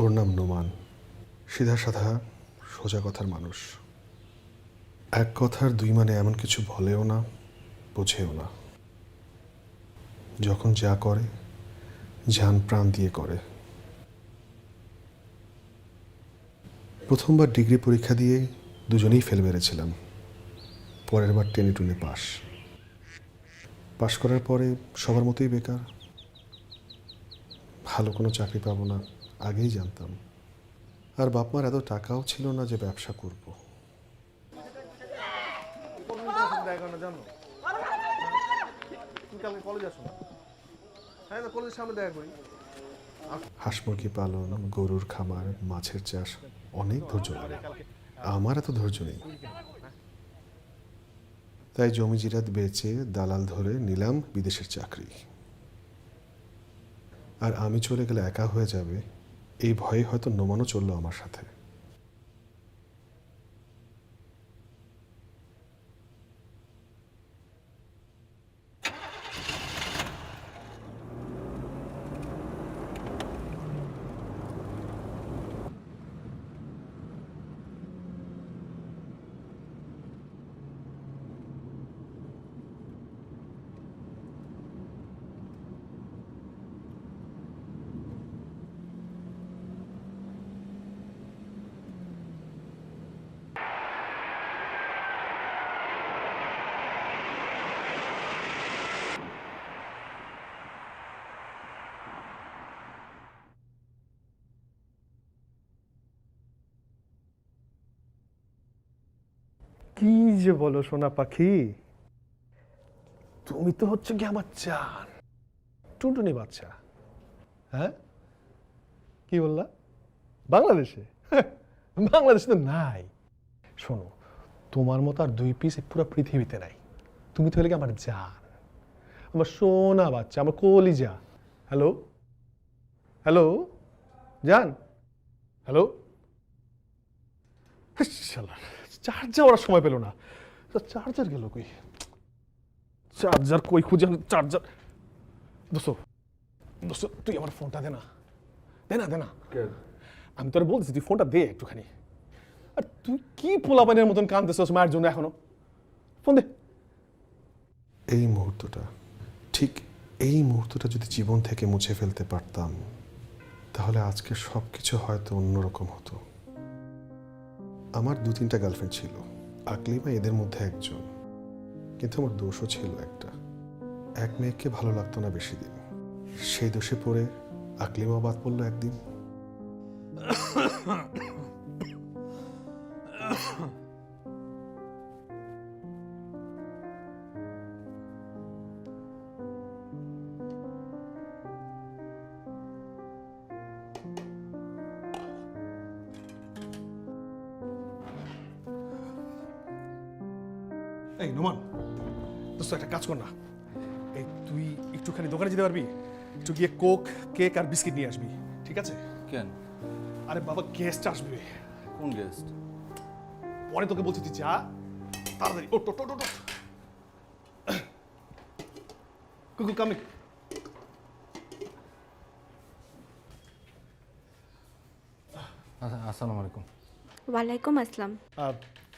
ওর নাম নোমান। সিধা সাধা সোজা কথার মানুষ। এক কথার দুই মানে এমন কিছু বলেও না, বোঝেও না। যখন যা করে জান প্রাণ দিয়ে করে। প্রথমবার ডিগ্রি পরীক্ষা দিয়ে দুজনেই ফেল মেরেছিলাম। পরের বার টেনে টুনে পাশ করার পরে সবার মতোই বেকার। ভালো কোনো চাকরি পাবো না আগেই জানতাম। আর বাপ মার এত টাকাও ছিল না যে ব্যবসা করব। হাঁস মুরগি পালন, গরুর খামার, মাছের চাষ অনেক ধৈর্য লাগে। আমার এত ধৈর্য নেই। তাই জমি জিরাত বেচে দালাল ধরে নিলাম বিদেশের চাকরি। আর আমি চলে গেলে একা হয়ে যাবে এই ভয়ে হয়তো নোমানও চললো আমার সাথে। কি যে বলো সোনা পাখি, তুমি তো হচ্ছে কি আমার জান, টুনটুনি বাচ্চা। হ্যাঁ, কি বললা? বাংলাদেশে? বাংলাদেশে তো নাই। শোনো, তোমার মতো আর দুই পিস পুরো পৃথিবীতে নাই। তুমি তো হলে কি আমার জান, আমার সোনা বাচ্চা, আমার কলিজা। হ্যালো হ্যালো, জান, হ্যালো। চার্জার ওরা সময় পেল না। চার্জার গেল কই? চার্জার কই খুঁজে? চার্জার দোস্ত, দোস্ত তুই আমার ফোনটা দে না, দে না, দে না। আমি তোর বলতেছি তুই ফোনটা দে একটুখানি। আর তুই কি পোলাপানের মতন কাঁদতেছিস মায়ের জন্য এখনো? ফোন দে। এই মুহূর্তটা, ঠিক এই মুহূর্তটা যদি জীবন থেকে মুছে ফেলতে পারতাম তাহলে আজকে সব কিছু হয়তো অন্যরকম হতো। আমার 2-3টা গার্লফ্রেন্ড ছিল, আকলিমা এদের মধ্যে একজন। কিন্তু আমার দোষও ছিল একটা, এক মেয়েকে ভালো লাগতো না বেশি দিন। সেই দোষে পড়ে আকলিমা বাদ পড়লো একদিন। এই নোমান, দোস্ত একটা কাজ কর না, এই তুই একটুখানি দোকানে যেতে পারবি? একটু গিয়ে কোক, কেক আর বিস্কিট নিয়ে আসবি, ঠিক আছে? কেন? আরে বাবা, গেস্ট আসবে। কোন গেস্ট? পরে তোকে বলছি, তুই যা তাড়াতাড়ি। ওট ওট ওট ওট। কুকু কামিং। আসসালামু আলাইকুম। ওয়ালাইকুম আসসালাম।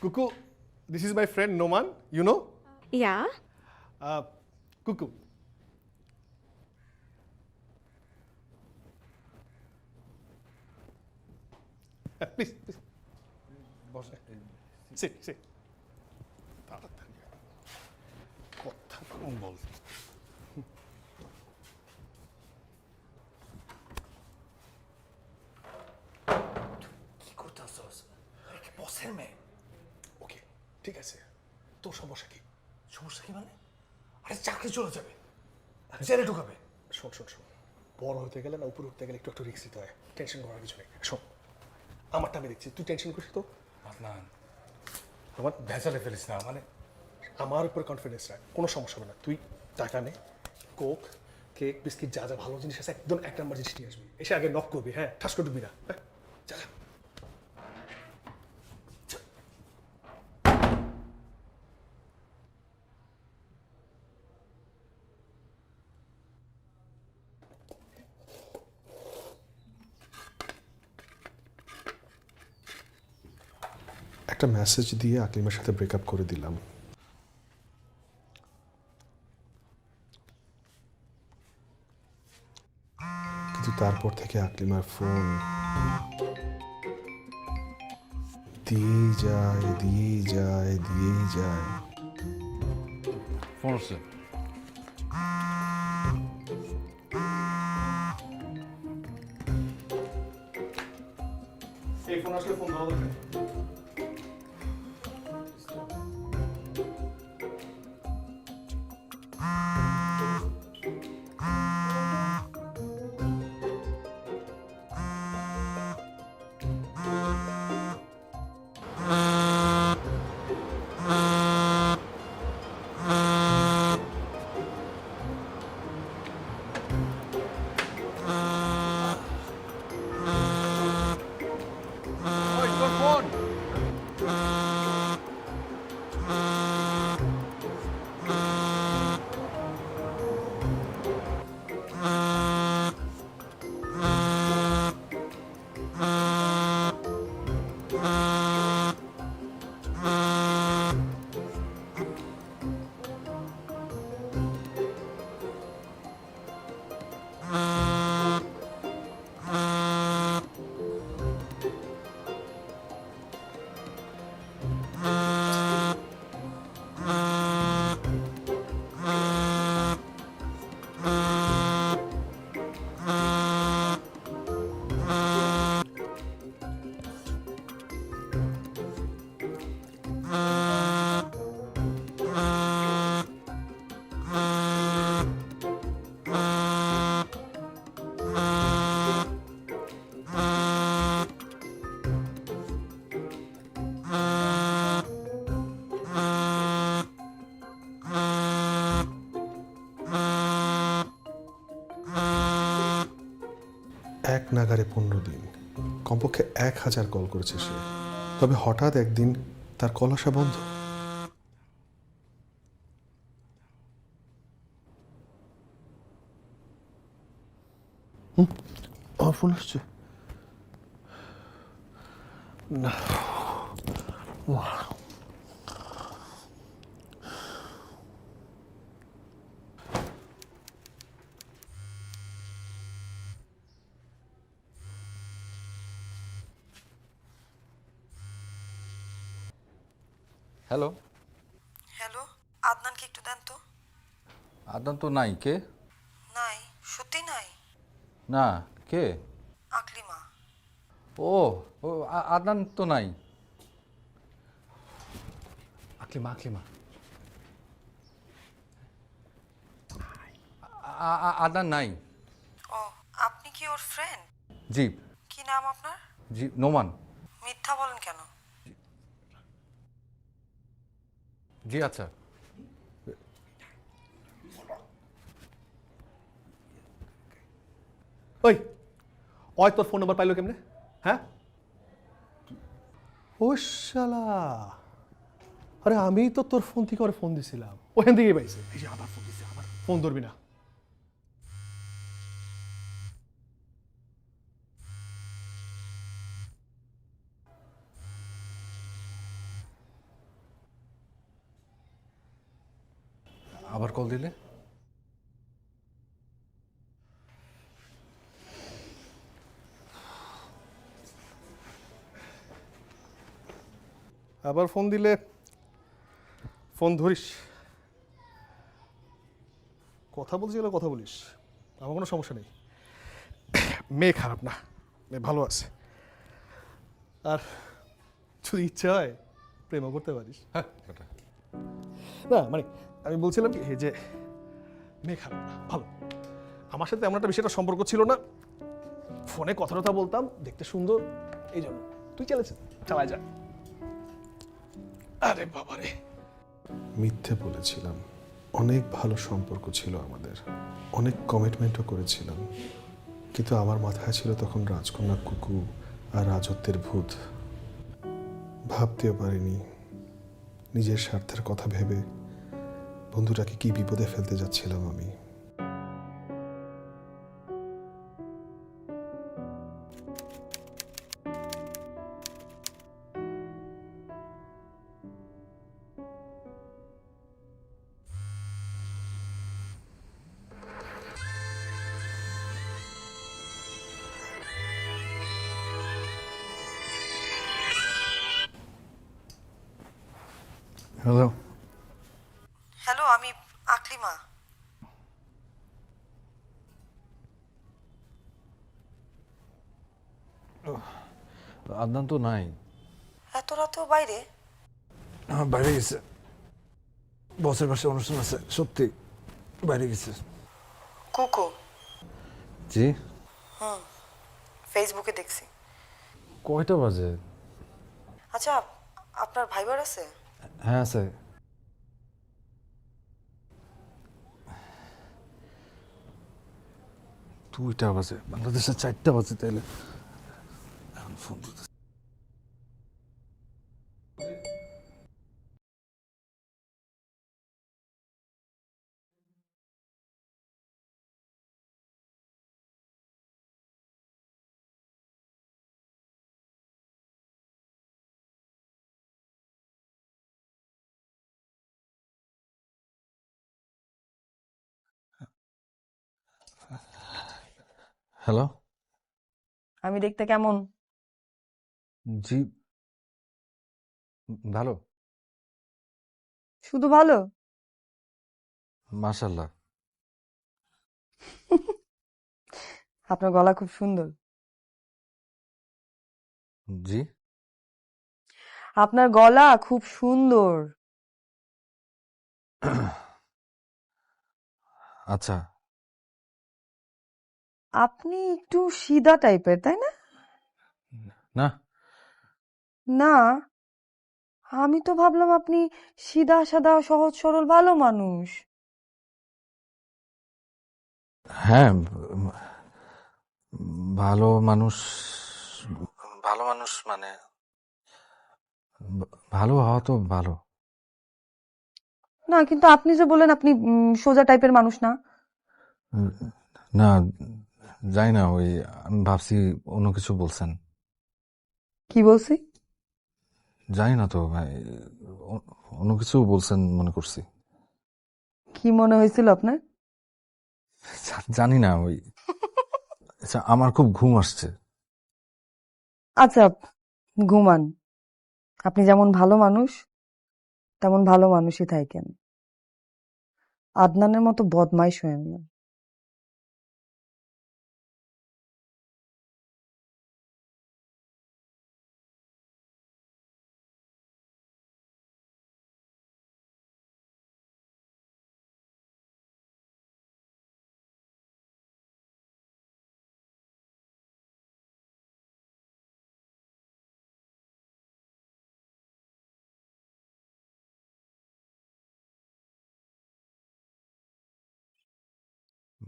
Kuku, this is my friend Noman, you know. Yeah, Kuku, please please বসে, সিট সিট। তাড়াতাড়ি কথা কম বল। কি করতেছস? বসের মেয়ে। ওকে, ঠিক আছে, তোর সমস্যা কি? সমস্যা কি মানে? আরে চাকরি চলে যাবে, জেলে ঢুকাবে। শোন শোন শোন, বড় হতে গেলে না, উপরে উঠতে গেলে একটু একটু রিস্ক দিতে হয়। টেনশন করার কিছু নেই। শোন, আমারটা আমি দেখছি, তুই টেনশন করিস তো। আদনান, তোমার ভেজালে ফেলিস না। মানে আমার উপর কনফিডেন্স রাখ, কোনো সমস্যা হবে না। তুই টাকা নে, কোক, কেক, বিস্কিট, যা যা ভালো জিনিস আছে একদম এক নাম্বার জিনিস নিয়ে আসবি। এসে আগে নক করবি, হ্যাঁ, ঠাস করে ঢুকবি না। হ্যাঁ, যা যা। একটা মেসেজ দিয়ে আকলিমার সাথে ব্রেকআপ করে দিলাম। কিন্তু তারপর থেকে আকলিমার ফোন দিয়েই যায় দিয়েই যায় দিয়েই যায়। ফোন আসছে। এই ফোন আসলে ফোন ধরা দরকার। ওই তোর ফোন। এক নাগারে 15 দিন, কমপক্ষে 1000 কল করেছে সে। তবে হঠাৎ একদিন তার কল আসা বন্ধ। আমার ফোন আসছে না। হ্যালো, হ্যালো, আদনানকে একটু দেন তো। আদনান তো নাই। কে? নাই, সত্যি নাই। না, কে? আকলিমা। ও ও আদনান তো নাই। আকলিমা আকলিমা আদনান নাই। ও, আপনি কি ওর ফ্রেন্ড? জি। কি নাম আপনার? জি, নোমান। মিথ্যা বলেন কেন? জি আচ্ছা। ওই ওই তোর ফোন নাম্বার পাইলো কেমনে? হ্যাঁ, ও শালা, আরে আমি তো তোর ফোন থেকে ওরে ফোন দিছিলাম, ওখান থেকেই পাইছে। এই যে আবার ফোন দিছে, আবার ফোন ধরবি না। আবার কল দিলে? আবার ফোন দিলে ফোন ধরিস, কথা বলছি গেলে কথা বলিস, আমার কোনো সমস্যা নেই। মেয়ে খারাপ না, মেয়ে ভালো আছে। আর যদি ইচ্ছা হয় প্রেমও করতে পারিস। হ্যাঁ ওটা। না মানে আমি বলছিলাম কি, এই যে মেয়ে খারাপ না, ভালো। আমার সাথে এমন একটা বিষয়টা সম্পর্ক ছিল না, ফোনে কথা টথা বলতাম, দেখতে সুন্দর, এই জন্য তুই চালায় যা। আরে বাবারে, মিথ্যে বলেছিলাম। অনেক ভালো সম্পর্ক ছিল আমাদের, অনেক কমিটমেন্টও করেছিলাম, কিন্তু আমার মাথায় ছিল তখন রাজকন্যা কুকু আর রাজত্বের ভূত। ভাবতেও পারিনি নিজের স্বার্থের কথা ভেবে বন্ধুটাকে কি বিপদে ফেলতে যাচ্ছিলাম আমি। হ্যালো হ্যালো, আমি আকলিমা। আদনান তো নাই। এত রাতেও বাইরে? বাইরে গেছে, বসের পাশে অনুষ্ঠান আছে, সত্যি বাইরে গেছে। কুকু? জি। ফেসবুকে দেখছি। কয়টা বাজে? আচ্ছা, আপনার ভাইবার আছে? হ্যাঁ আছে। দুইটা বাজে, বাংলাদেশে 4টা বাজে, তাইলে এখন ফোন দিতেছে। হ্যালো। আমি দেখতে কেমন? জি, ভালো, শুধু ভালো? মাশাআল্লাহ। আপনার গলা খুব সুন্দর। জি। আপনার গলা খুব সুন্দর। আচ্ছা। আপনি একটু সিধা টাইপের, তাই না? না, না, আমি তো ভাবলাম আপনি সিধা সাদা সহজ সরল ভালো মানুষ। হ্যাঁ, ভালো মানুষ। ভালো মানুষ মানে ভালো হওয়া তো ভালো। না, কিন্তু আপনি যে বলেন আপনি সোজা টাইপের মানুষ না। উম, না, যাই না, ওই আমি ভাবছি অন্য কিছু বলছেন। কি বলছি? জানি না তো ভাই, অন্য কিছু বলছেন মনে করছি। কি মনে হয়েছিল আপনার? জানি না, ওই আচ্ছা, আমার খুব ঘুম আসছে। আচ্ছা, ঘুমান। আপনি যেমন ভালো মানুষ তেমন ভালো মানুষই থাকেন। আদনানের মতো বদমাইশ হয়েন না।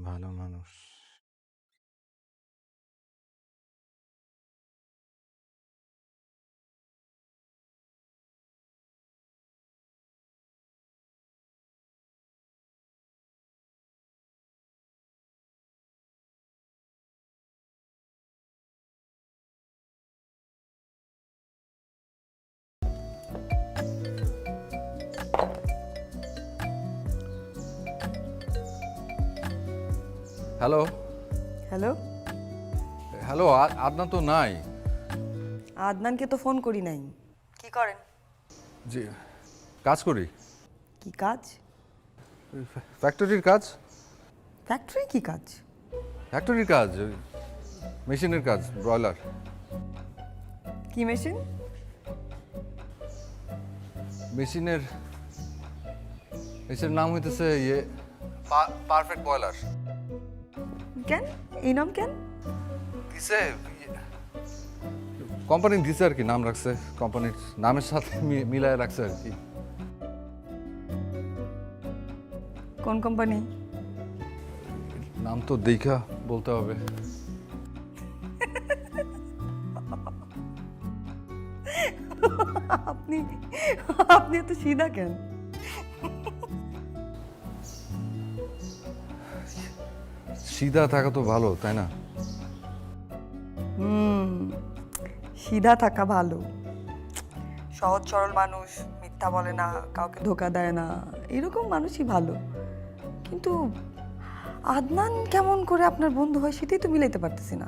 ভালো মানুষ। হ্যালো হ্যালো, হ্যালো, আদনান তো নাই। আদনানকে তো ফোন করি নাই। কি করেন? জি, কাজ করি, কি কাজ? ফ্যাক্টরির কাজ। ফ্যাক্টরি কি কাজ? ফ্যাক্টরির কাজ, ওই মেশিনের কাজ, ব্রয়লার। কি মেশিন? মেশিনের মেশিনের নাম হইতেছে ইয়ে পারফেক্ট বয়লার। কেন এই নাম কেন? দিছে কোম্পানি দিছে আর কি, নাম রাখছে, কোম্পানির নামের সাথে মিলায় রাখছে আর কি। কোন কোম্পানি? নাম তো দেখা বলতে হবে। আপনি আপনি এত সিধা কেন? সিধা থাকা তো ভালো, তাই না? সিধা থাকা ভালো। সহজ সরল মানুষ, মিথ্যা বলে না, কাউকে ধোকা দেয় না, এরকম মানুষই ভালো। কিন্তু আদনান কেমন করে আপনার বন্ধু হয় সেটাই তো মিলাইতে পারতেছি না।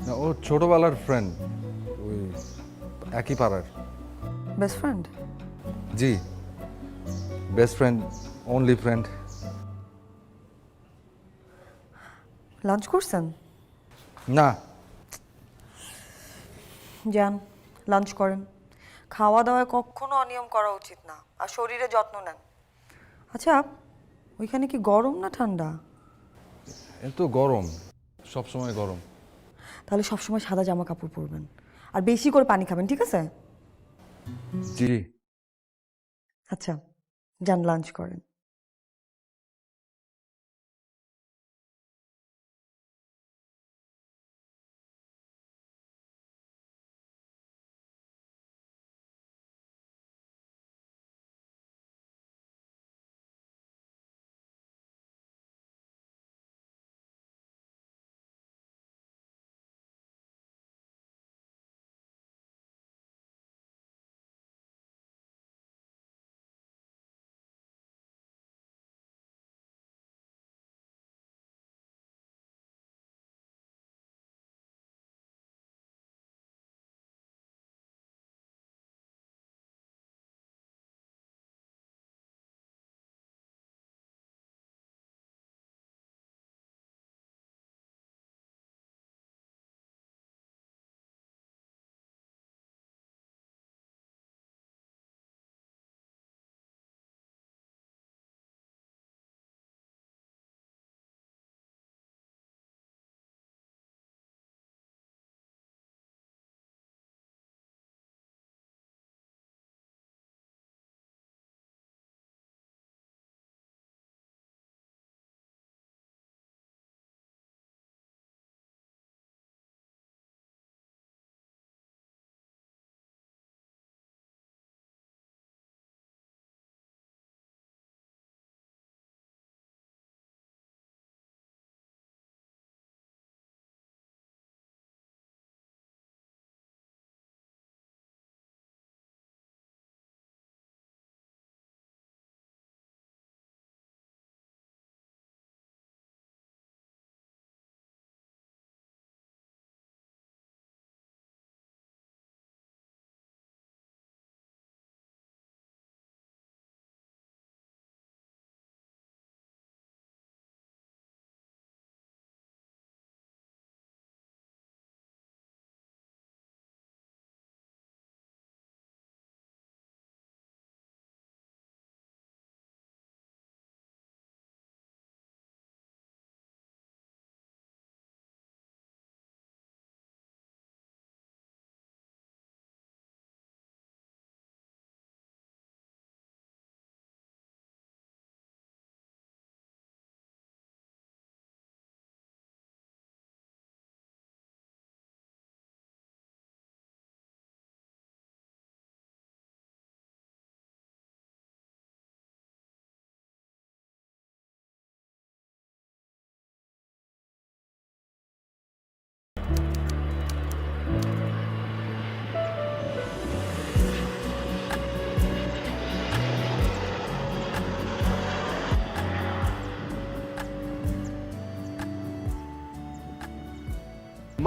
না, ও ছোটবেলার ফ্রেন্ড, ওই একই পাড়ার। Best friend? জি, best friend, only friend. Lunch করছেন? না, যান লাঞ্চ করেন। খাওয়া দাওয়ায় কখনো অনিয়ম করা উচিত না, আর শরীরে যত্ন নেন। আচ্ছা, ওইখানে কি গরম না ঠান্ডা? এ তো গরম, সব সময় গরম। তাহলে সবসময় সাদা জামা কাপড় পরবেন, আর বেশি করে পানি খাবেন, ঠিক আছে? জি। আচ্ছা, যান লাঞ্চ করেন।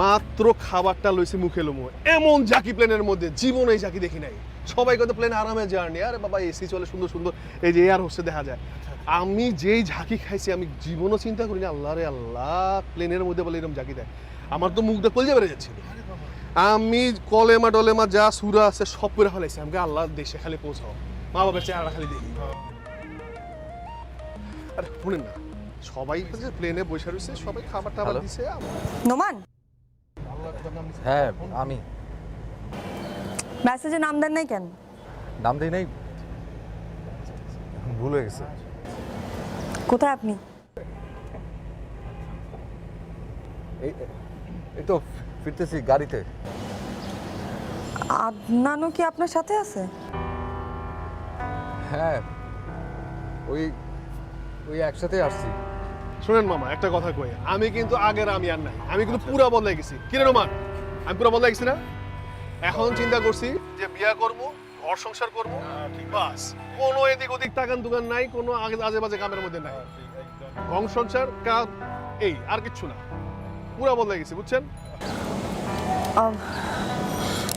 মাত্র খাবারটা লইছি মুখে লমু, এমন জাকি প্লেনের মধ্যে জীবনে এই জাকি দেখি নাই। সবাই কত প্লেন আরামে জার্নি, আরে বাবা এসি চলে সুন্দর সুন্দর, এই যে এয়ার হোস্টে দেখা যায়। আমি যেই ঝাঁকি খাইছি আমি জীবনও চিন্তা করিনি, আল্লাহ রে আল্লাহ, প্লেনের মধ্যে বলে এরকম ঝাঁকি দেয়। আমার তো মুখটা কলজা বেড়ে যাচ্ছিল। আমি কলেমা ডলেমা যা সুরা আছে সব করে ফেলাইছি। আমাকে আল্লাহ দেশে খালি পৌঁছাও, মা বাবার চেহারা খালি দেখি। আরে শুনেন না, সবাই প্লেনে বসে রয়েছে, সবাই খাবার টাবার হ্যালো? দিছে। নোমান, হ্যাঁ আমি। মেসেজে নাম দেন নাই কেন? নাম দিই নাই, ভুল হয়ে গেছে। কোথায় আপনি? এই তো ফিরতেছি গাড়িতে। আদনানও কি আপনার সাথে আছে? হ্যাঁ, ওই ওই একসাথে আসছি। শুনেন মামা, একটা কথা কই, আমি কিন্তু আগের আমি আর নাই, আমি কিন্তু পুরা বদলাই গেছি। কিরে রোমান, আমি পুরা বদলাই গেছি না? এখন চিন্তা করছি যে বিয়া করবো, ঘর সংসার করবো, বাস। কোনো এদিক ওদিক তাকান দোকান নাই, কোনো আজে বাজে কামের মধ্যে নাই। ঘর সংসার কাজ, এই আর কিচ্ছু না। পুরা বদলাই গেছি, বুঝছেন?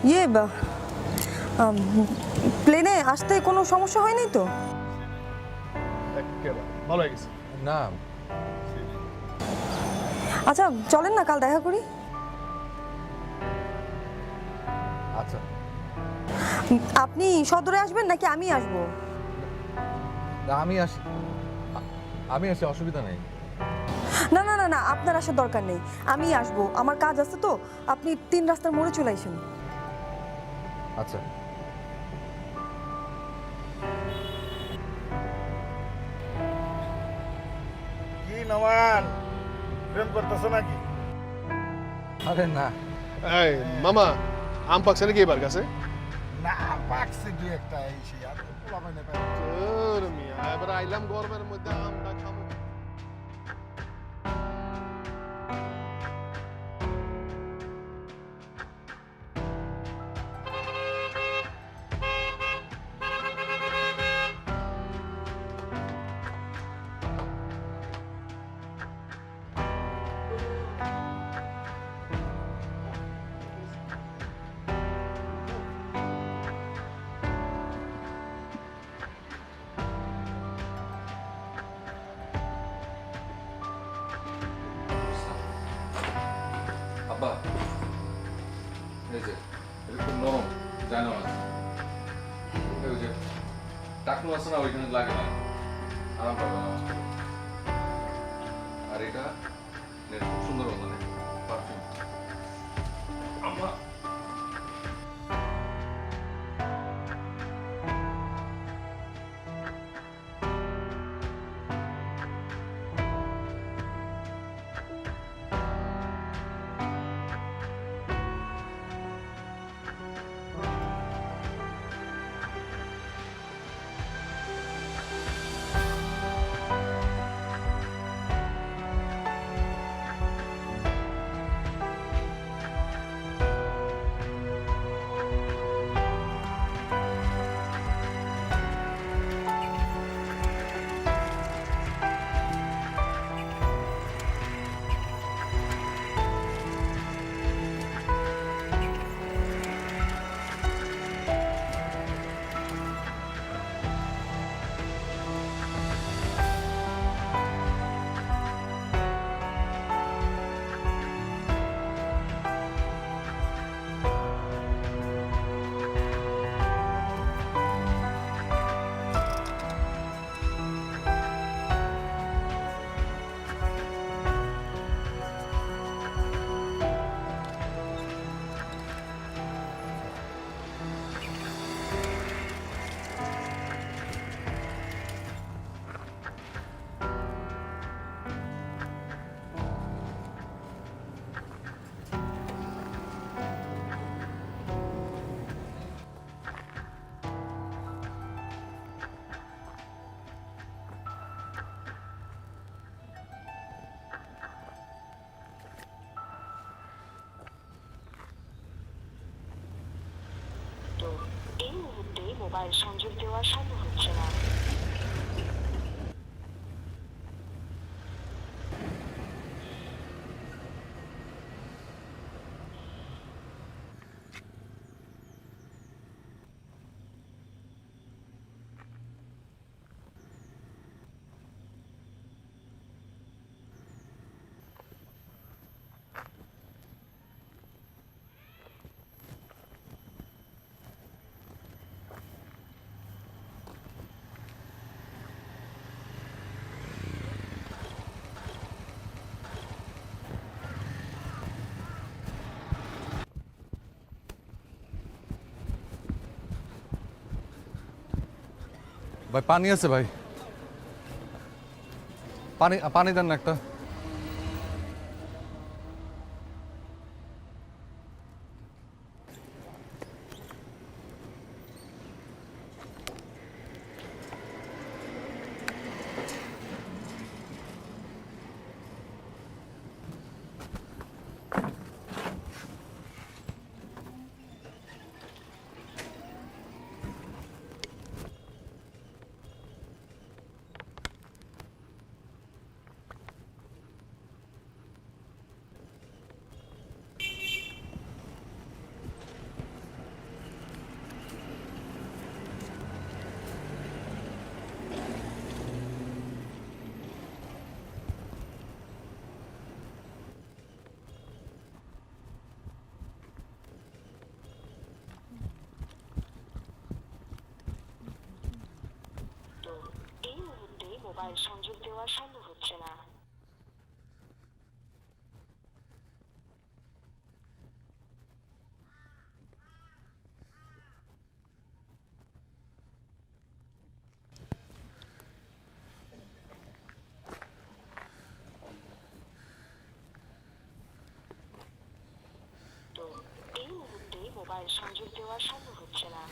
ইয়ে প্লেনে আসতে কোনো সমস্যা হয়নি তো? একেবারে ভালো হয়ে গেছে। না, আচ্ছা চলেন না কাল দেখা করি। আচ্ছা আপনি সদরে আসবেন নাকি আমি আসবো? আমি আসি, আমি আসি, অসুবিধা নেই। না না না না, আপনার আসার দরকার নেই, আমি আসবো, আমার কাজ আছে তো। আপনি 3 রাস্তার মোড়ে চলে আসেন। আচ্ছা কি নমান প্রেম করতেছো নাকি? আরে না, এই মামা, আম পাকছে নাকি এবার কাছে? না, পাকছে দুই একটা এই সেই আর পোলা পাইনে পাই। তোর মিয়া, এবার আইলাম গরমের মধ্যে আমটা খাবো। আব্বা এই যে এটা খুব নরম, জানো না ওই যে টাকনু আছে না, ওইখানে লাগে না, আরাম পাবে না। আর এটা খুব সুন্দর মানে পারফিউম। আম্মা এই মুহূর্তে মোবাইল সংযোগ দেওয়া সম্ভব হচ্ছে না। ভাই পানি আছে ভাই, পানি পানি দেন না একটা। মোবাইল সংযোগ দেওয়া সম্ভব হচ্ছে না। তো এই মুহূর্তে মোবাইল সংযোগ দেওয়া সম্ভব হচ্ছে না।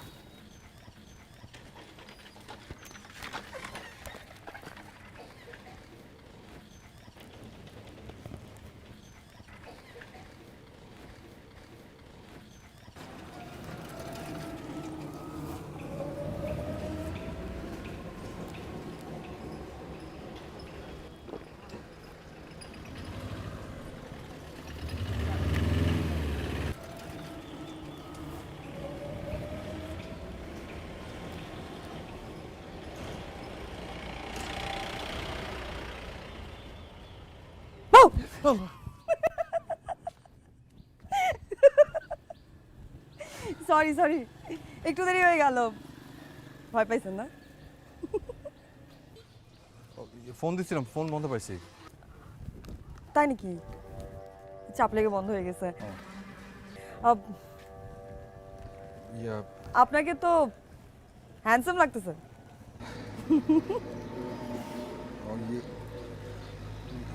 সরি সরি, একটু দেরি হয়ে গেল। ভয় পাইছেন না? ফোন দিছিলাম, ফোন বন্ধ পাইছি। তাই নাকি? চাপ লেগে বন্ধ হয়ে গেছে। ইয়া আপনাকে তো হ্যান্ডসাম লাগতেছে।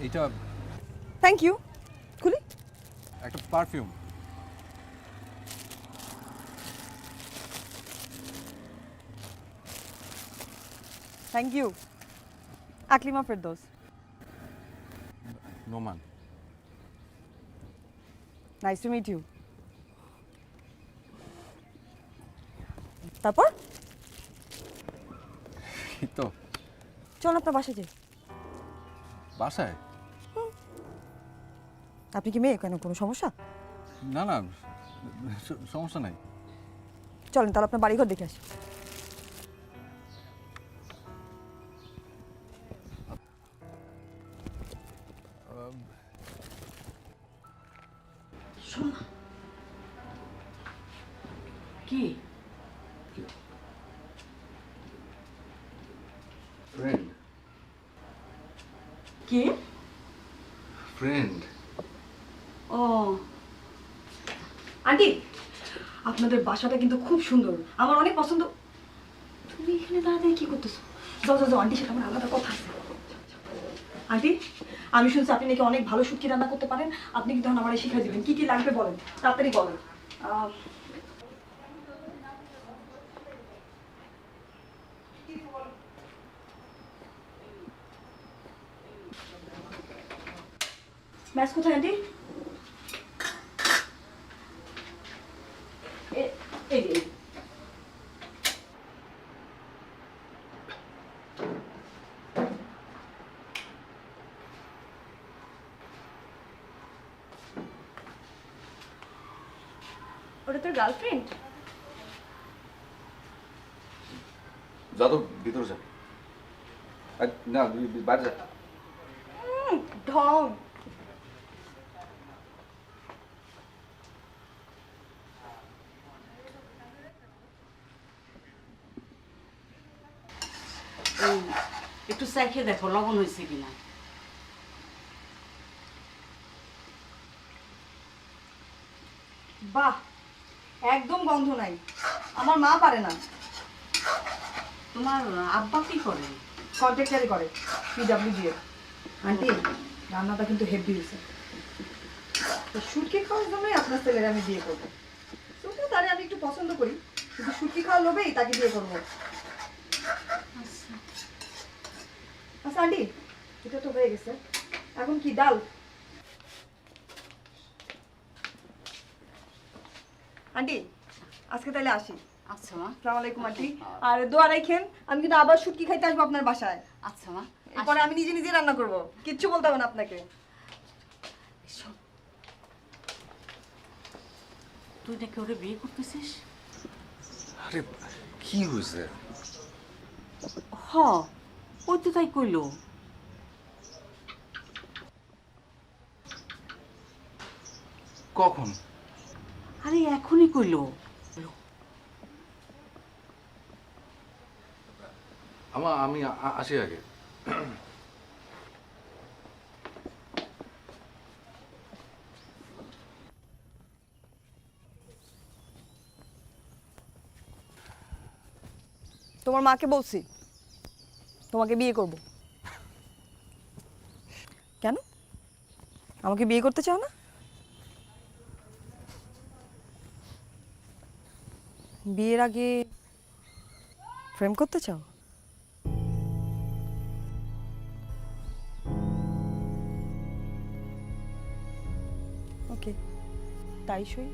এটা থ্যাংক ইউ। খুলি। একটা perfume. Thank you. Aklima Ferdous. Noman. Nice to meet you. তারপর এই তো চল আপনার বাসায় যাই। বাসায়? আপনি কি মেয়ে? কেন, কোনো সমস্যা? না না, সমস্যা নাই। চলেন তাহলে আপনার বাড়িঘর দেখে আসি। কি ফ্রেন্ড। কে? ফ্রেন্ড। ও আন্টি, আপনাদের বাসাটা কিন্তু খুব সুন্দর, আমার অনেক পছন্দ। তুমি এখানে দাঁড়িয়ে কি করতেছো? যাও যাও যাও, আন্টি সাথে আমার আলাদা কথা আছে। আন্টি, আমি শুনছি আপনি নাকি অনেক ভালো শুটকি রান্না করতে পারেন। আপনি কিন্তু এখন আমার শিখাই দিবেন, কি কি লাগবে বলেন, তাড়াতাড়ি বলেন। ম্যাচ কোথায় আন্টি? এই যে। ওটা তোর গার্লফ্রেন্ড? যা তো ভিতরে যা। না, বাইরে যা। ঢং। একটু চাইখে দেখো লবণ হয়েছে কিনা। বাহ, একদম গন্ধ নাই। আমার মা পারে না। তোমার আব্বা কি করে? কন্ট্রাক্টারি করে, PWD এর। আন্টি, রান্নাটা কিন্তু হেভি হয়েছে। তো শুটকি খাওয়ার জন্যই আপনার ছেলের আমি বিয়ে করবো। শুটকি তারে আমি একটু পছন্দ করি, কিন্তু শুটকি খাওয়ার লোভেই তাকে বিয়ে করবো। আচ্ছা আন্টি, এটা তো হয়ে গেছে, এখন কি ডাল? আন্টি, আজকে তাহলে আসি। আচ্ছা মা। আসসালামু আলাইকুম আন্টি। আর দোয়া রাখেন, আমি কিন্তু আবার শুটকি খাইতে আসবো আপনার বাসায়। আচ্ছা মা। এরপরে আমি নিজে নিজে রান্না করব, কিচ্ছু বলতে হবে না আপনাকে। এসো। তুই নাকি ওরে বিয়ে করতেছিস? আরে কি হয়েছে? হ, ওই তো তাই কইলো। কখন? আরে এখনই কইলো। আমি আসি আগে। তোমার মাকে বলছি তোমাকে বিয়ে করব। কেন আমাকে বিয়ে করতে চাও না? বিয়ের আগে প্রেম করতে চাও? ওকে, তাই সই।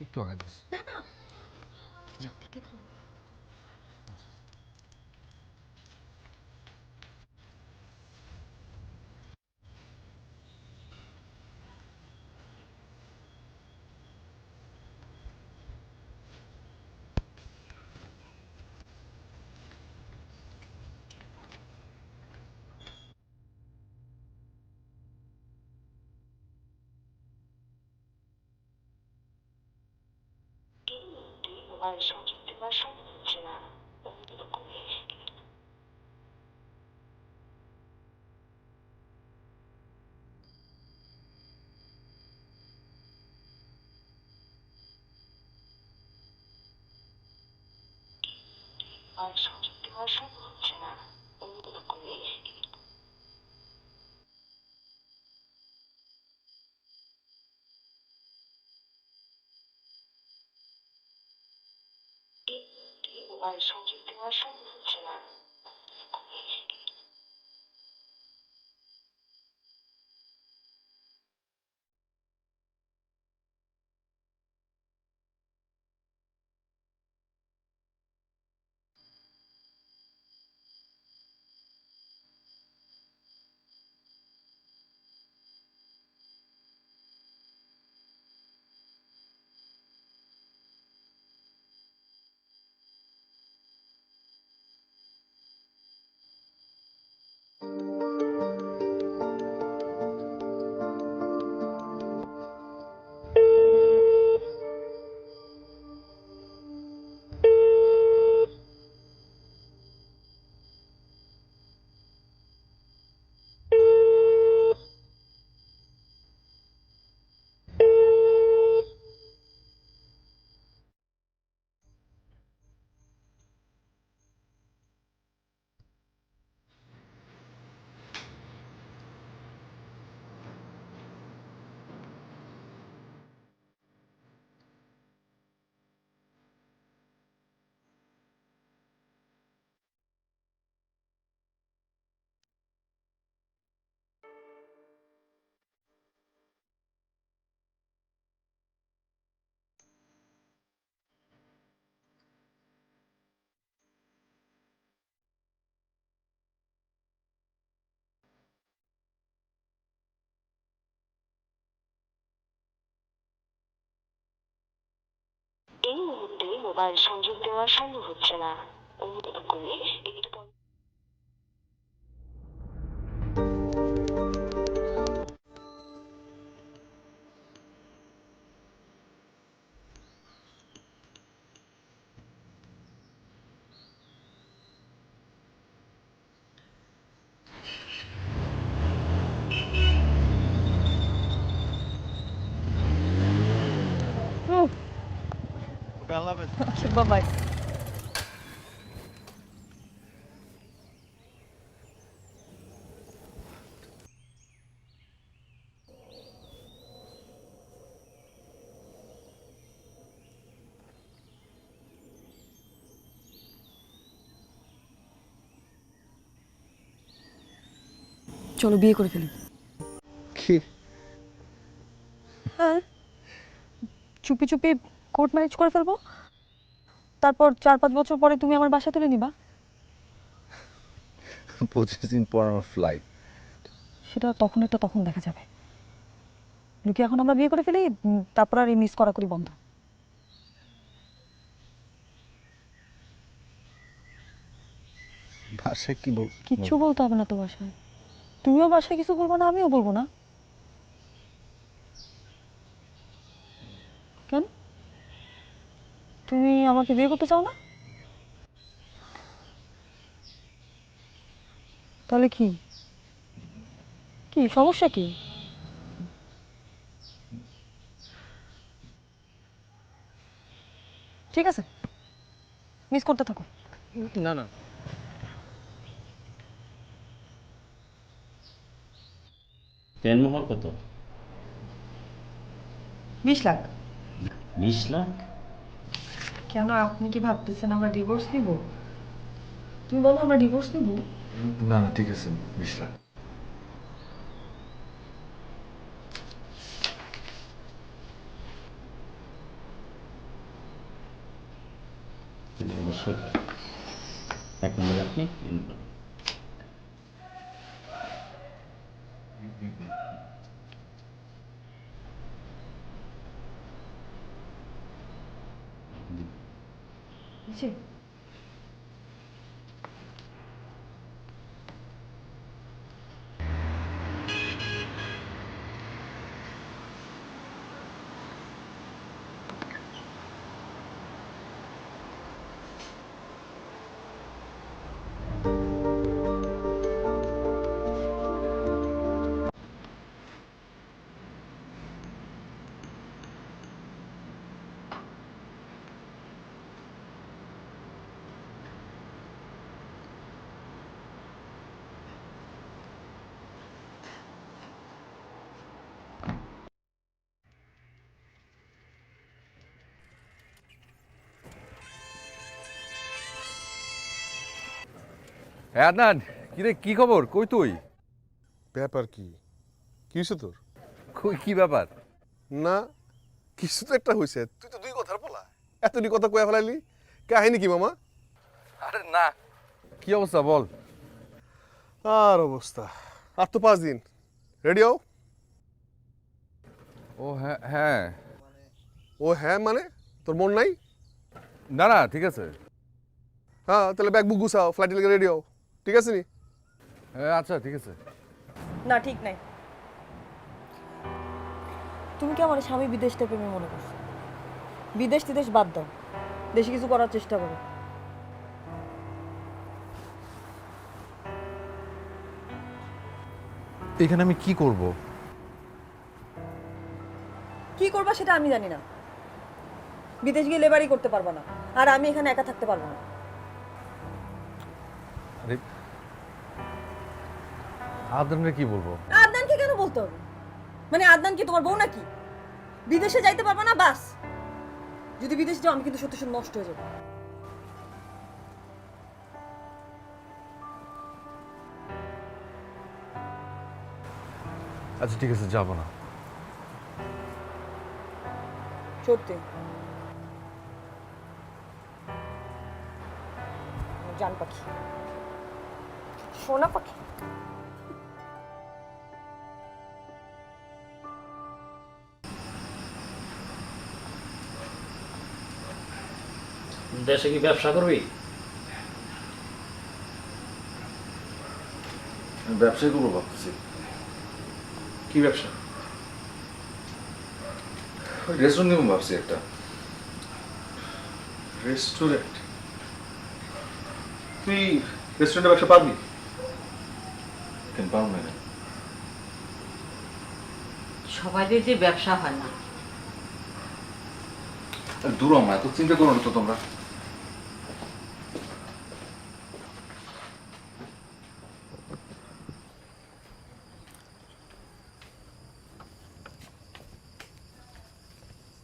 একটু আগে দিস। এই মুহূর্তে মোবাইল সংযোগ দেওয়া সম্ভব হচ্ছে না। অনুগ্রহ করে মোবাইল সংযোগ দেওয়া সম্ভব হচ্ছে না। অনুগ্রহ করে এই মুহূর্তে মোবাইল সংযোগ দেওয়া সম্ভব হচ্ছে না। এই মুহূর্তে মোবাইল সংযোগ দেওয়া সম্ভব হচ্ছে না। অনুগ্রহ করে একটু পর বাবাই। চলো বিয়ে করে ফেলি। কি? হ্যাঁ, চুপি চুপি কোর্ট ম্যারেজ করে ফেলবো, তারপর 4-5 বছর পরে তুমি আমার বাসা তুলে নিবা। 25 দিন পর আমার ফ্লাইট। সেটা তখন দেখা যাবে। লুকি এখন আমরা বিয়ে করে ফেলি, তারপর আর এই মিস করাকরি বন্ধ। বাসায় কি বল? কিচ্ছু বলতে হবে না তো বাসায়। তুমিও বাসায় কিছু বলবো না, আমিও বলবো না। কেন, তুমি আমাকে বিয়ে করতে চাও না? তাহলে কি কি সমস্যা কি? ঠিক আছে, মিস করতে থাকো। না না, দেনমোহর কত? 20 লাখ। 20 লাখ? কেন, আপনি কি ভাবতেছেন আমরা ডিভোর্স নিব? তুমি বলো আমরা ডিভোর্স নিব? না না, ঠিক আছে, 20 লাখ। অবশ্যই। 1 নম্বরে আপনি, জি। হ্যাঁ আদনান, কিরে কি খবর? কই তুই? ব্যাপার কি? কি হয়েছে তোর? কই কি ব্যাপার? না, কিছু তো একটা হয়েছে। তুই তো 2 কথার বলা, এতটি কথা কয়ে ফেলাইলি। কাহিনী কি মামা? আরে না, কি অবস্থা বল। আর অবস্থা, আর তো 5 দিন। রেডি হও। ও হ্যাঁ হ্যাঁ, ও হ্যাঁ মানে তোর মন নাই? না না ঠিক আছে। হ্যাঁ, তাহলে ব্যাগ বুক গুছাও, ফ্লাইটে লেগে রেডি হও। ঠিক আছে নি? হ্যাঁ আচ্ছা ঠিক আছে। না ঠিক নাই। তুমি কি আমার স্বামী বিদেশ প্রেমে মনে করছো? বিদেশ টিদেশ বাদ দাও, দেশে কিছু করার চেষ্টা করো। এখানে আমি কি করব? কি করবা সেটা আমি জানি না। বিদেশ গিয়ে লেবারই করতে পারবা না, আর আমি এখানে একা থাকতে পারবো না। আরে আদনানকে কি বলবো? আদনানকে কেন বলতে হবে? মানে আদনান কি তোমার বউ নাকি? বিদেশে যাইতে পারবা না বাস। যদি বিদেশে যাও আমি কিন্তু সত্যি সত্যি নষ্ট হয়ে যাবো। আচ্ছা ঠিক আছে, যাবো না। সত্যি জান পাখি, সোনা পাখি। দেশে কি ব্যবসা করবি? আমি ব্যবসায় করবো ভাবতেছি। কি ব্যবসা? রেস্টুরেন্ট দিব ভাবছি একটা। রেস্টুরেন্ট? তুই রেস্টুরেন্টের ব্যবসা পারবি? কেন পারবো না? সবাই যে ব্যবসা হয় না। দূর মা, এত চিন্তা করো না তো তোমরা।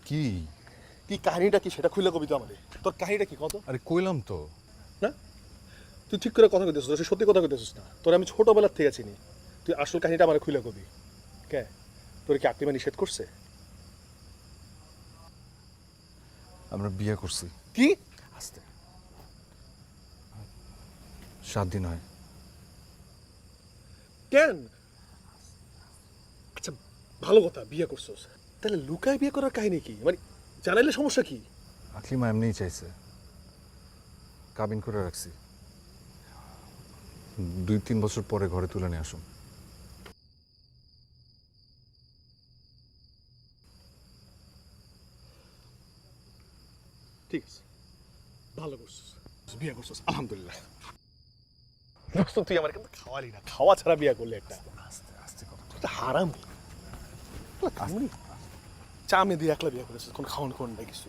কি কি কাহিনীটা কি সেটা খুলে কবি তো আমাদের। তোর কাহিনীটা কি কত? আরে কইলাম তো। না তুই ঠিক করে কথা কইতেছিস, তুই সত্যি কথা কইতেছিস না। তোর আমি ছোটবেলার থেকে চিনি, তুই আসল কাহিনীটা আমার খুলে কবি। কে তোর কি আকলিমা নিষেধ করছে? আমরা বিয়ে করছি। কি? আস্তে 7 দিন হয়। কেন? আচ্ছা ভালো কথা, বিয়ে করছোস, তাহলে লুকায় বিয়ে করার কাহিনী কি? মানে জানাইলে সমস্যা কি? আকলিমা এমনিই চাইছে, কাবিন করে রাখছি। 2-3 বছর পরে ঘরে তুলে নিয়ে আসুন। ঠিক আছে, ভালো করছিস, বিয়ে করছিস, আলহামদুলিল্লাহ। দোস্ত তুই আমার কিন্তু খাওয়ালি না, খাওয়া ছাড়া বিয়ে করলে একটা আস্তে আস্তে একটা হারাম। চা মে দিয়ে একলা বিয়ে করেছিস, কোন খাওয়ান কোন না কিছু।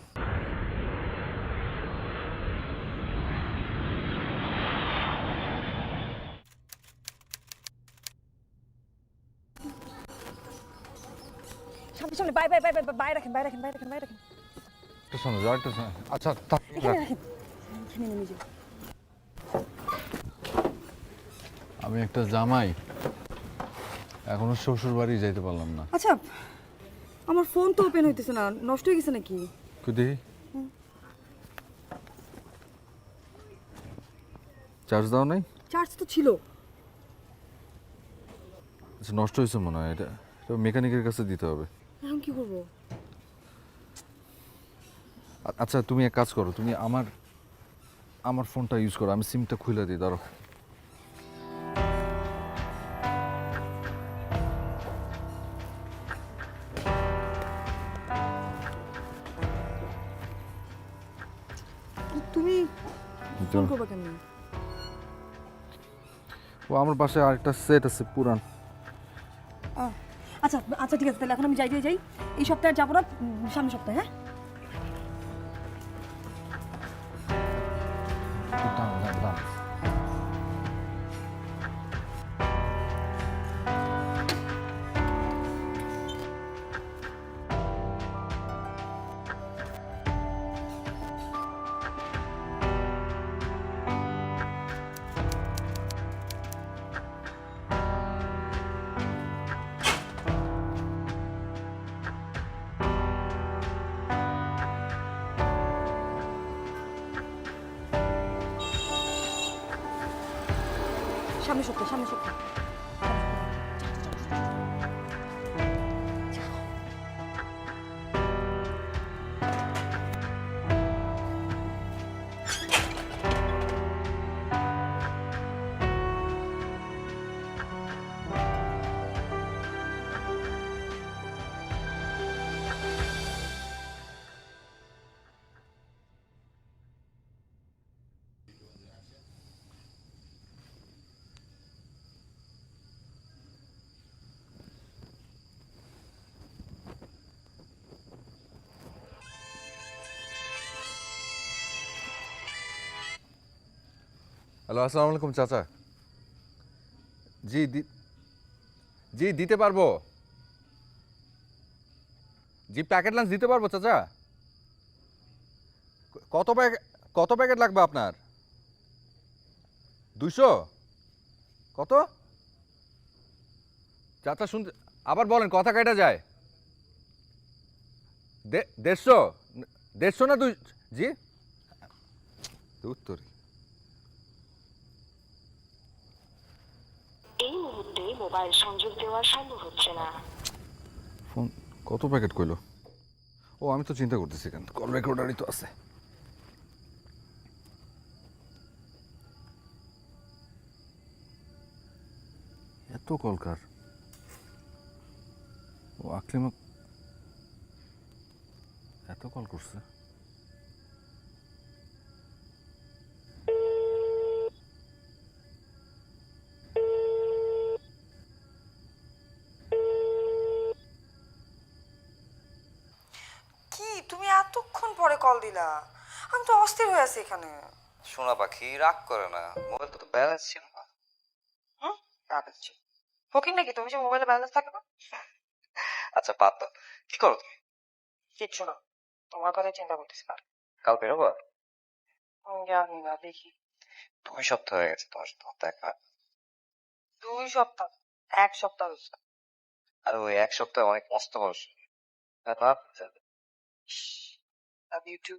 সামনে সামনে bye bye bye bye bye রাখেন বাই রাখেন বাই রাখেন বাই রাখেন। একটা শোনো, একটা শোনো। আচ্ছা এখানে রাখেন, এখানে নেমে যাও। আমি একটা জামাই, এখনো শ্বশুর বাড়ি যাইতে পারলাম না। আচ্ছা আমার ফোন তো ওপেন হইতেছে না, নষ্ট হয়ে গেছে নাকি? কুদি চার্জ দাও নাই? চার্জ তো ছিল। আচ্ছা নষ্ট হয়েছে মনে হয়, এটা মেকানিকের কাছে দিতে হবে। এখন কি করবো? আচ্ছা তুমি এক কাজ করো, তুমি আমার ফোনটা ইউজ করো, আমি সিমটা খুলে দিই, ধরো। তুমি ফোন করবা কেন? ও আমার বাসায় আরেকটা সেট আছে পুরান। আচ্ছা আচ্ছা ঠিক আছে, তাহলে এখন আমি যাই যাই এই সপ্তাহে যাবো না, সামনের সপ্তাহে। হ্যাঁ দাঁড়াও, দাঁড়াও, দাঁড়াও। সামনের সপ্তাহে, সামনের সপ্তাহে। হ্যালো, আসসালামু আলাইকুম চাচা। জি জি দিতে পারবো, জি প্যাকেট লাঞ্চ দিতে পারবো চাচা। কত প্যাকেট লাগবে আপনার? 200? কত চাচা শুনতে, আবার বলেন, কথা কেটে যায়। 150 না 2? জি উত্তর। এই মুহূর্তে মোবাইল সংযোগ দেওয়া সম্ভব হচ্ছে না। ফোন কত প্যাকেট কইলো? ও আমি তো চিন্তা করতেছি, কেন কল রেকর্ডারই তো আছে। এত কলকার? ও আকলিমা এত কল করছে? কি তুমি এতক্ষণ পরে কল দিলা? আমি তো অস্থির হয়ে আছি এখানে। সোনা পাখি রাগ করে না, মোবাইল তো ব্যালেন্স ছিল না। হুম, রাখছি ছিল। ফকির নাকি তুমি যে মোবাইলে ব্যালেন্স থাকে না? আচ্ছা বাদ দাও, কি করো তুমি? কিচ্ছু না, তোমার কথা চিন্তা করতেছি না। কাল বেরোবা? জানি না, দেখি। 2 সপ্তাহ হয়ে গেছে তোমার সাথে আমার দেখা। 2 সপ্তাহ? 1 সপ্তাহ হচ্ছে। আর ওই 1 সপ্তাহে অনেক মস্ত খরচ। Love you too.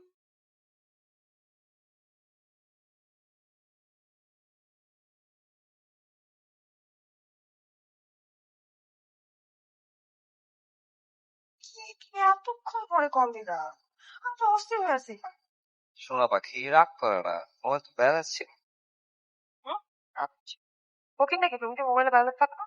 কি তুমি এতক্ষণ পরে কল দিলা? আমি তো অস্থির হয়ে আছি। সোনা পাখি রাগ করে না, মোবাইল তো ব্যালেন্স ছিল। হুম, রাখছি। ফকির নাকি তুমি যে মোবাইলে ব্যালেন্স থাকে না?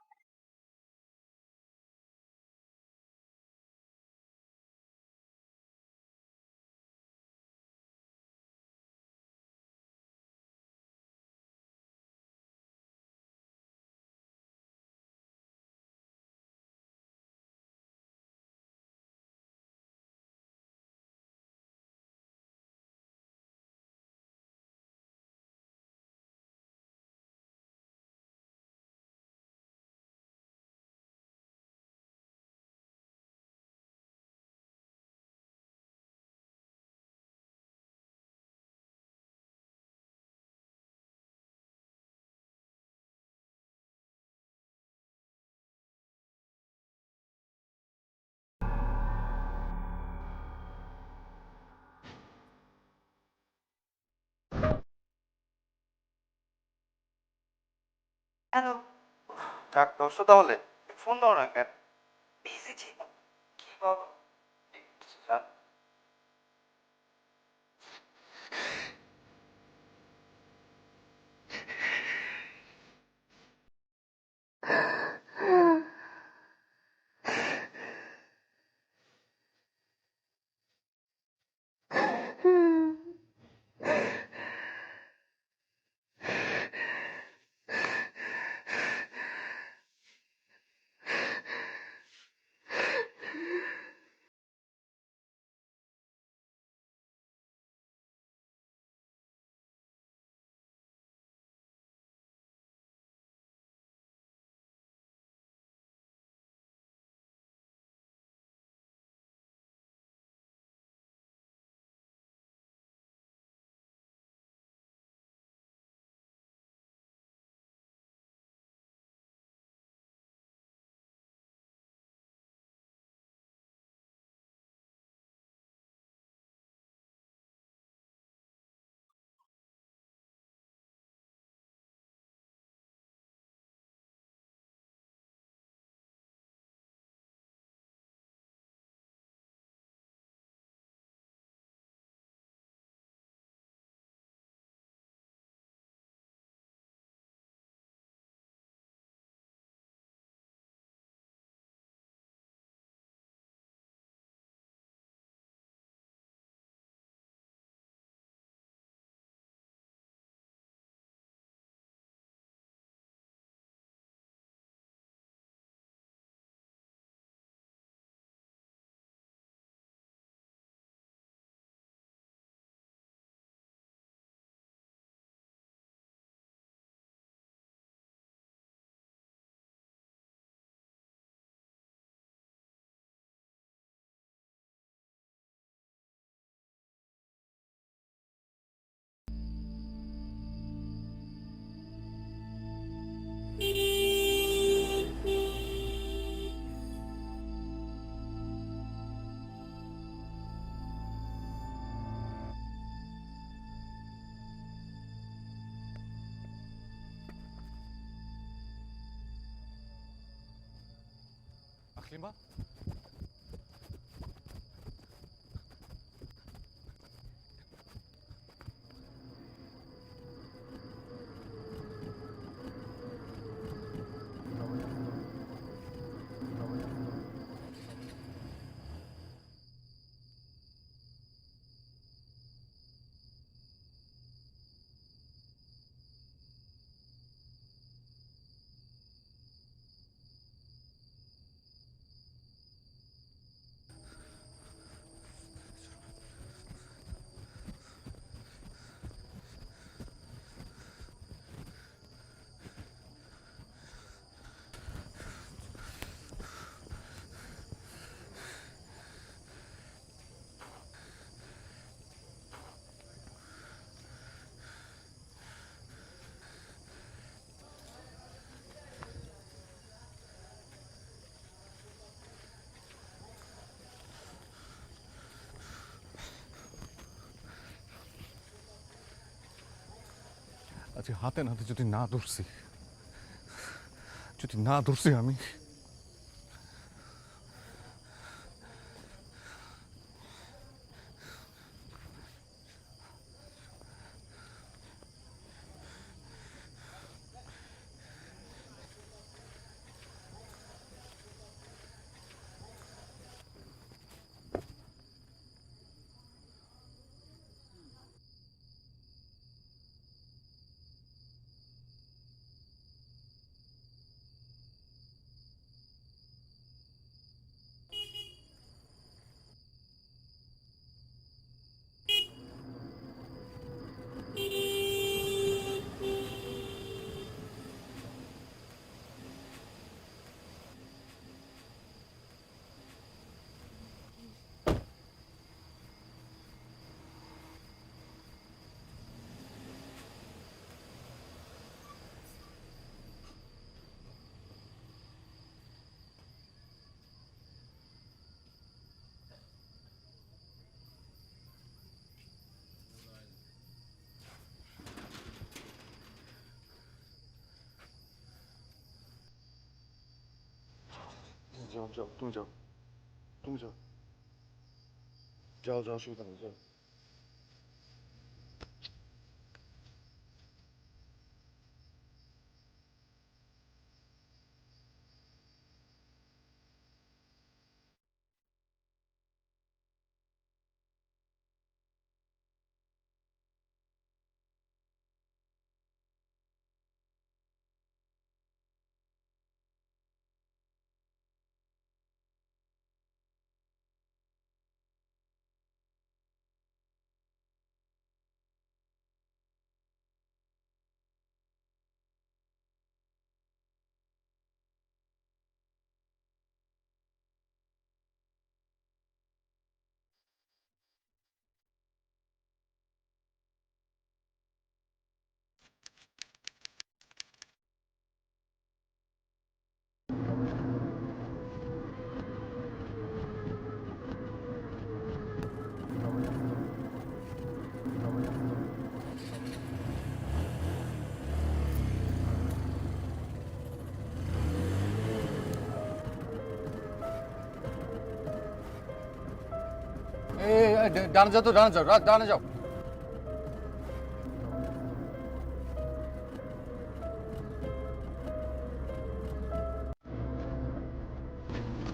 হ্যালো। রাগ করছো তাহলে? ফোন দাও না কেন? বিজি ছিল। কি বলো? আকলিমা? আজকে হাতে নাতে যদি না ধরছি আমি, যাও তুমি যাও, অসুবিধা নেই, যাও। ডানে যাও, ডানে যাও।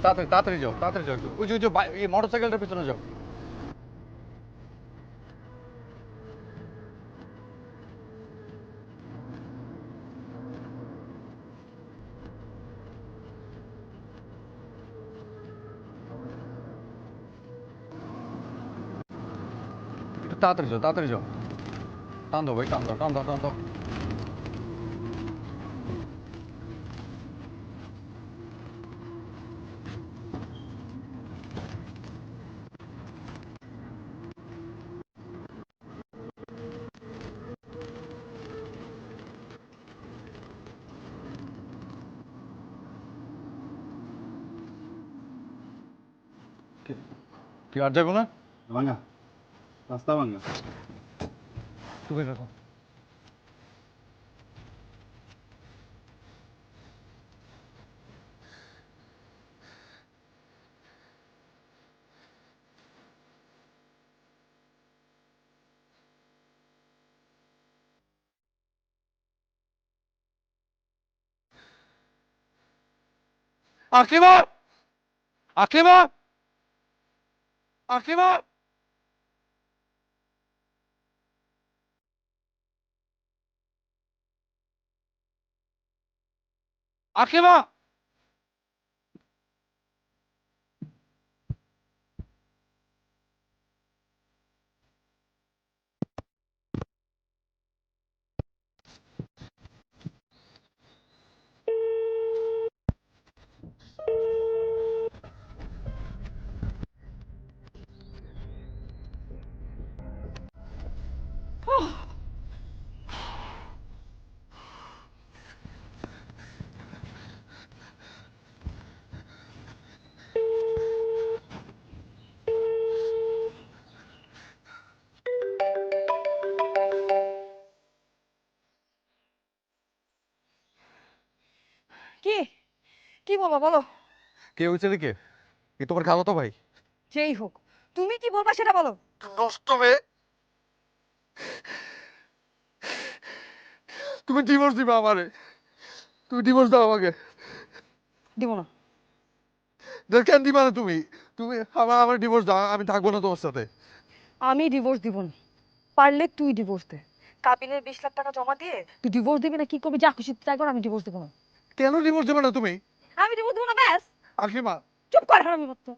তাড়াতাড়ি যাও একটু। ওই যে এই মোটরসাইকেলটার পিছনে যাও। একটু তাড়াতাড়ি যাও। টান দাও ভাই, টান দাও। তুই আর যাবো না? ভাঙা রাস্তা ভাঙা। তুমি রাখো। আকলিমা! আকলিমা! আকলিমা! আকলিমা! বলো বলো। কে হয়েছে রে? কে এ তোমার খালাতো ভাই? যেই হোক, তুমি কি বলবা সেটা বলো। নষ্ট মেয়ে, তুমি ডিভোর্স দিবা আমারে? তুমি ডিভোর্স দাও আমাকে। দিব না। কেন দিবা না তুমি? তুমি আমার ডিভোর্স দাও, আমি থাকবো না তোমার সাথে। আমি ডিভোর্স দিব না। পারলে তুই ডিভোর্স দে। কাবিনের 20 লাখ টাকা জমা দিয়ে তুই ডিভোর্স দিবি না কি করবি যা খুশি তাই কর, আমি ডিভোর্স দিব না। কেন ডিভোর্স দেবে না তুমি? আমি ডিভোর্স দিব না ব্যাস। আখিমা, চুপ কর হারামি বাচ্চা।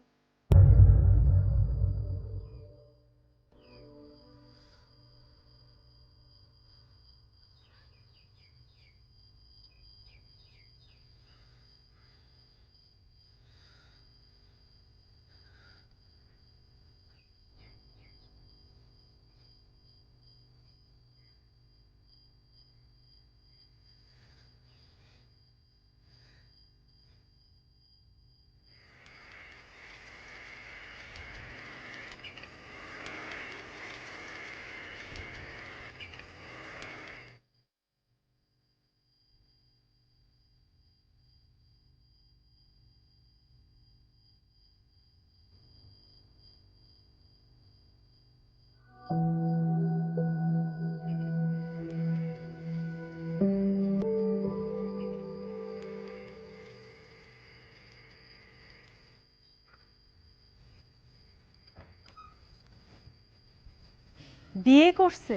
বিয়ে করছে?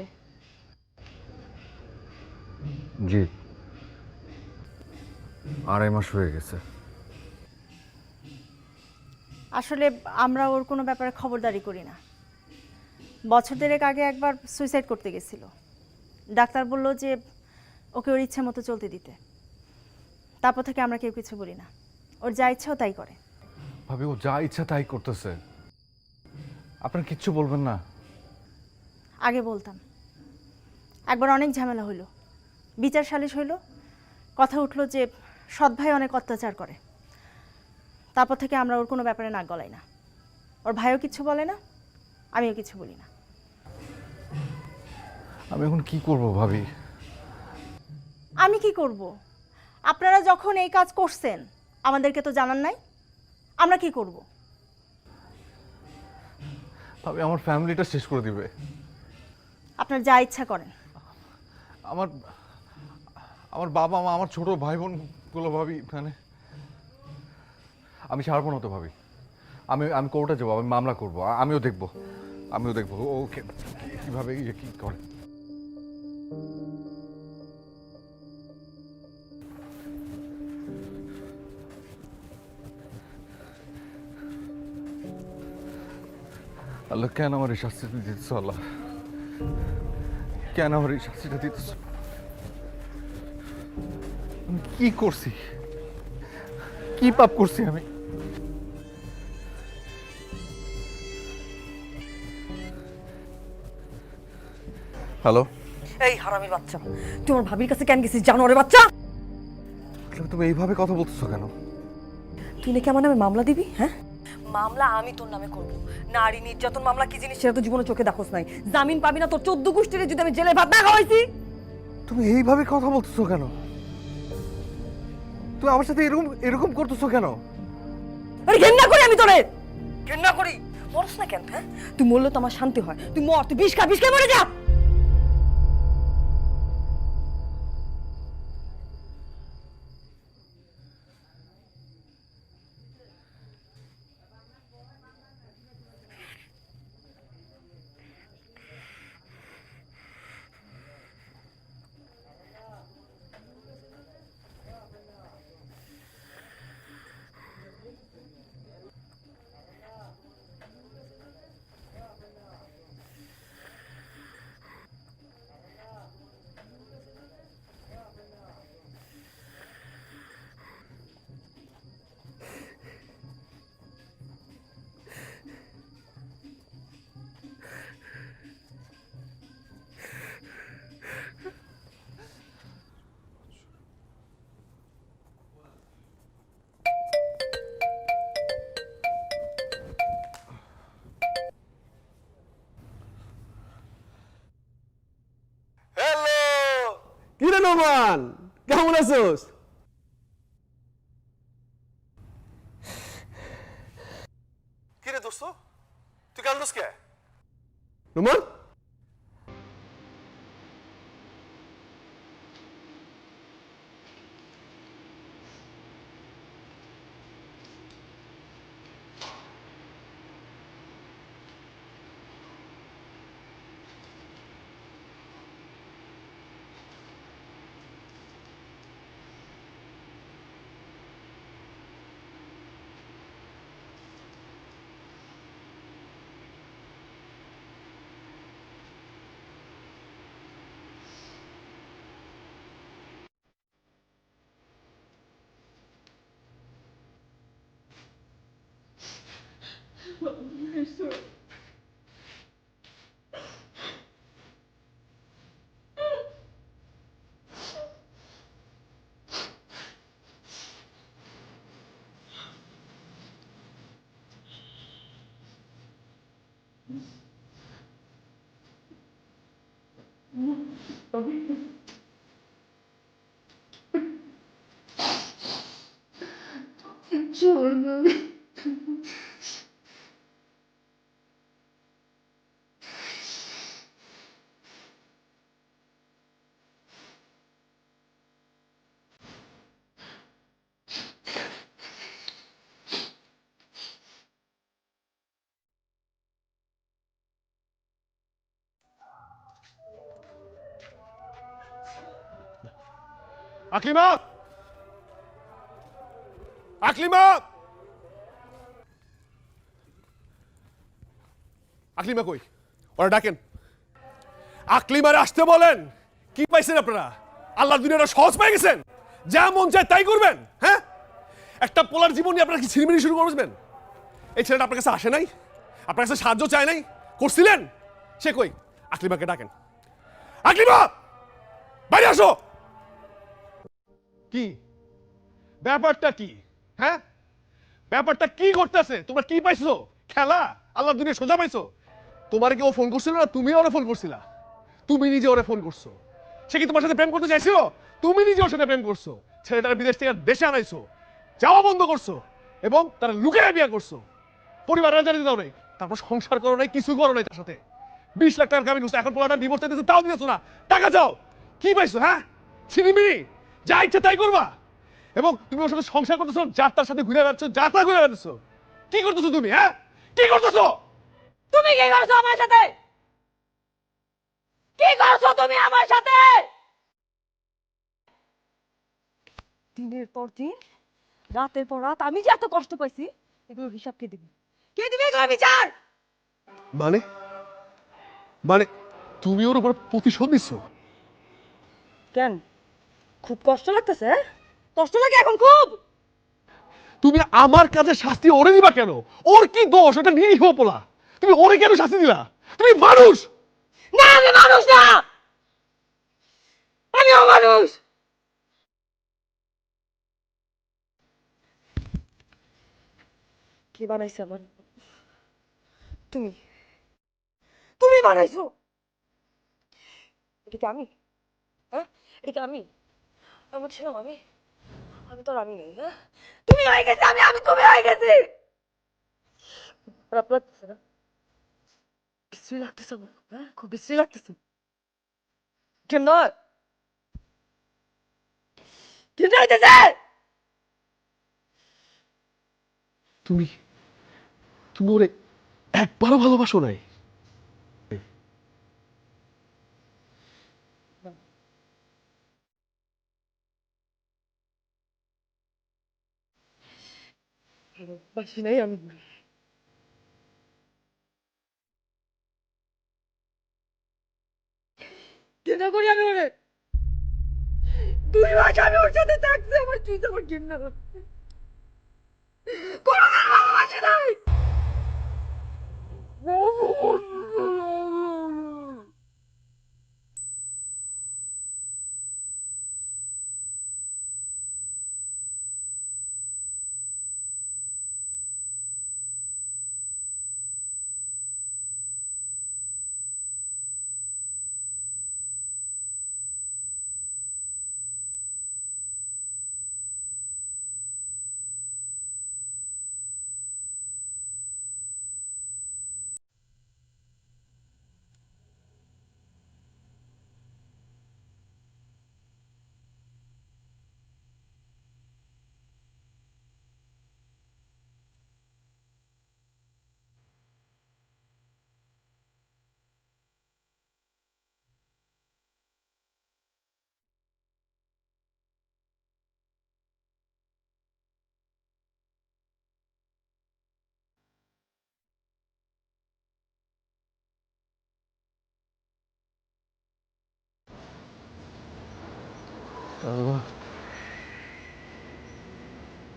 জি, 2.5 মাস হয়ে গেছে। আসলে আমরা ওর কোনো ব্যাপারে খবরদারি করি না। বছর দেড়েক আগে একবার সুইসাইড করতে গেছিল। ডাক্তার বলল যে ওকে ওর ইচ্ছা মতো চলতে দিতে। তারপর থেকে আমরা কেউ কিছু বলি না, ওর যা ইচ্ছা ও তাই করে। ভাবি, ও যা ইচ্ছা তাই করতেছে, আপনার কিচ্ছু বলবেন না? আগে বলতাম, একবার অনেক ঝামেলা হইল, বিচার সালিশ হইল, কথা উঠলো যে সৎ ভাই অনেক অত্যাচার করে। তারপর থেকে আমরা ওর কোনো ব্যাপারে নাক গলাই না। ওর ভাইও কিছু বলে না, আমিও কিছু বলি না। আমি এখন কি করব ভাবি? আমি কি করব? আপনারা যখন এই কাজ করছেন আমাদেরকে তো জানান নাই, আমরা কি করব? ভাবি, আমার ফ্যামিলিটা শেষ করে দিবে। আপনার যা ইচ্ছা করেন। আমার আমার বাবা মা, আমার ছোট ভাই বোনগুলো ভাবি, মানে আমি ছাড়বো না তো ভাবি। আমি কোর্টে যাবো, আমি মামলা করবো, আমিও দেখবো ওকে কিভাবে কি করে। আল্লাহ, কেন আমার এই শাস্তিটা দিতেছ? আল্লাহ, কেন আমার এই শাস্তিটা দিতেছ? আমি কি করছি? কি পাপ করছি আমি? হ্যালো, এই হারামির বাচ্চা, তুই আমার ভাবির কাছে কেন গেছিস জানোয়ারের বাচ্চা? তুমি এইভাবে কথা বলতেছো কেন? তুই নাকি আমার নামে মামলা দিবি? হ্যাঁ, মামলা আমি তোর নামে করবো। নারী নির্যাতন মামলা কি জিনিস সেটা তো জীবনে চোখে দেখোস নাই। জামিন পাবি না তোর 14 গোষ্ঠীরে যদি আমি জেলে ভাত না খাওয়াইছি। তুমি এইভাবে কথা বলতেছো কেন? তুমি আমার সাথে এরকম এরকম করতেছো কেন? আরে ঘেন্না করি আমি তোরে, ঘেন্না করি। মরস না কেন? হ্যাঁ, তুই মরলে তো আমার শান্তি হয়। তুই মর, তুই বিষ খা মরে যা। কিরে নোমান, কেমন আছোস? ধরছো? তুই কান্দোস কে? রুমান, আকলিমা, আকলিমা, আকলিমা কই? ওরা ডাকেন। আকলিমারে আসতে বলেন। কি পাইছেন আপনারা? আল্লাহর দুনিয়াটা সহজ পেয়ে গেছেন? যা মন চায় তাই করবেন? হ্যাঁ, একটা পোলার জীবন নিয়ে আপনারা কি ছিনিমিনি শুরু করবেন? এই ছেলেটা আপনার কাছে আসে নাই? আপনার কাছে সাহায্য চায় নাই? করছিলেন? সে কই? আকলিমাকে ডাকেন। আকলিমা, বাইরে আসো। কি ব্যাপারটা কি? হ্যাঁ, ব্যাপারটা কি করতেছে? তোমরা কি পাইছো? খেলা? আল্লাহ দুনিয়া সোজা পাইছো? তোমার কি ও ফোন করছিল না তুমি ওরে ফোন করছিলা? তুমি নিজে ওরে ফোন করছো। সে কি তোমার সাথে প্রেম করতে চাইছিল? তুমি নিজে ওর সাথে প্রেম করছো। ছেলেটার বিদেশ থেকে দেশে আনাইছো, যাওয়া বন্ধ করছো এবং তারা লুকিয়ে বিয়ে করছো। পরিবারের জানিয়ে দাও নাই, তারপর সংসার করো নাই, কিছু করো নাই তার সাথে। 20 লাখ টাকার কামিয়ে করছো, এখন পোলাটা ডিভোর্স দিতেছো, তাও দিতেছো না। টাকা চাও, কি পাইছো? হ্যাঁ, ছিনিমিনি যা ইচ্ছা তাই করবা। এবং তুমি ওর সাথে সংসার করতেছো, যার তার সাথে ঘুরে বেড়াচ্ছ, যা তা ঘুরে বেড়াচ্ছ। কি করতেছো তুমি? হ্যাঁ, কি করতেছো? তুমি কি করছো আমার সাথে? কি করছো তুমি আমার সাথে? দিনের পর দিন, রাতের পর রাত আমি যে এত কষ্ট পাইছি, এগুলোর হিসাব কে দিবে? কে দিবে এগুলোর বিচার? মানে মানে তুমি ওর উপর প্রতিশোধ নিচ্ছ? কেন, খুব কষ্ট লাগতেছে? হ্যাঁ? কষ্ট লাগে এখন খুব? তুমি আমার কাছে শাস্তি ওরে দিবা কেন? ওর কি দোষ? ওটা নিরীহ পোলা, তুমি ওরে কেন শাস্তি দিলা? তুমি মানুষ না, আমি মানুষ না, আমিও মানুষ। কে বানাইছে আমার? তুমি, তুমি বানাইছো। এটা কি আমি? হ্যাঁ, এটা কি আমি? আমার ছিলাম আমি? আমি তো আর আমি নেই। হ্যাঁ, তুমি হয়ে গেছে আমি, আমি তুমি হয়ে গেছি। খারাপ লাগতেছে না? বিশ্রী লাগতেছে আমার, হ্যাঁ, খুব বিশ্রী লাগতেছে। কেন নয়? কেন হইতেছে? তুমি তুমি ওরে একবারও ভালোবাসো নাই? বাসি নাই আমি। কেন করি আমি ওরে? 2 মাস আমি ওর সাথে থাকছি, আমার তুই তো আমার জন্য কোনোদিন ভালোবাসি নাই।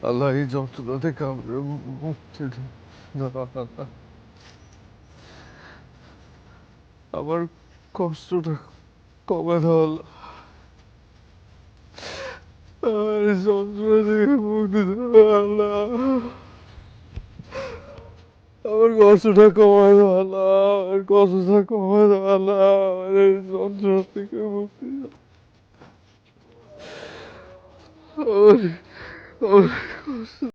আল্লাহ এই যন্ত্রণা থেকে আমরা মুক্তি দিন। আল্লাহ, আমার কষ্টটা কমে দাও আল্লাহ। আমার এই যন্ত্রণা থেকে মুক্তি দাও আল্লাহ। আমার কষ্টটা কমায় দাও আল্লাহ, আমার কষ্টটা কমায় দাও আল্লাহ, আমার এই যন্ত্রণা থেকে মুক্তি দাও। আমার কষ্ট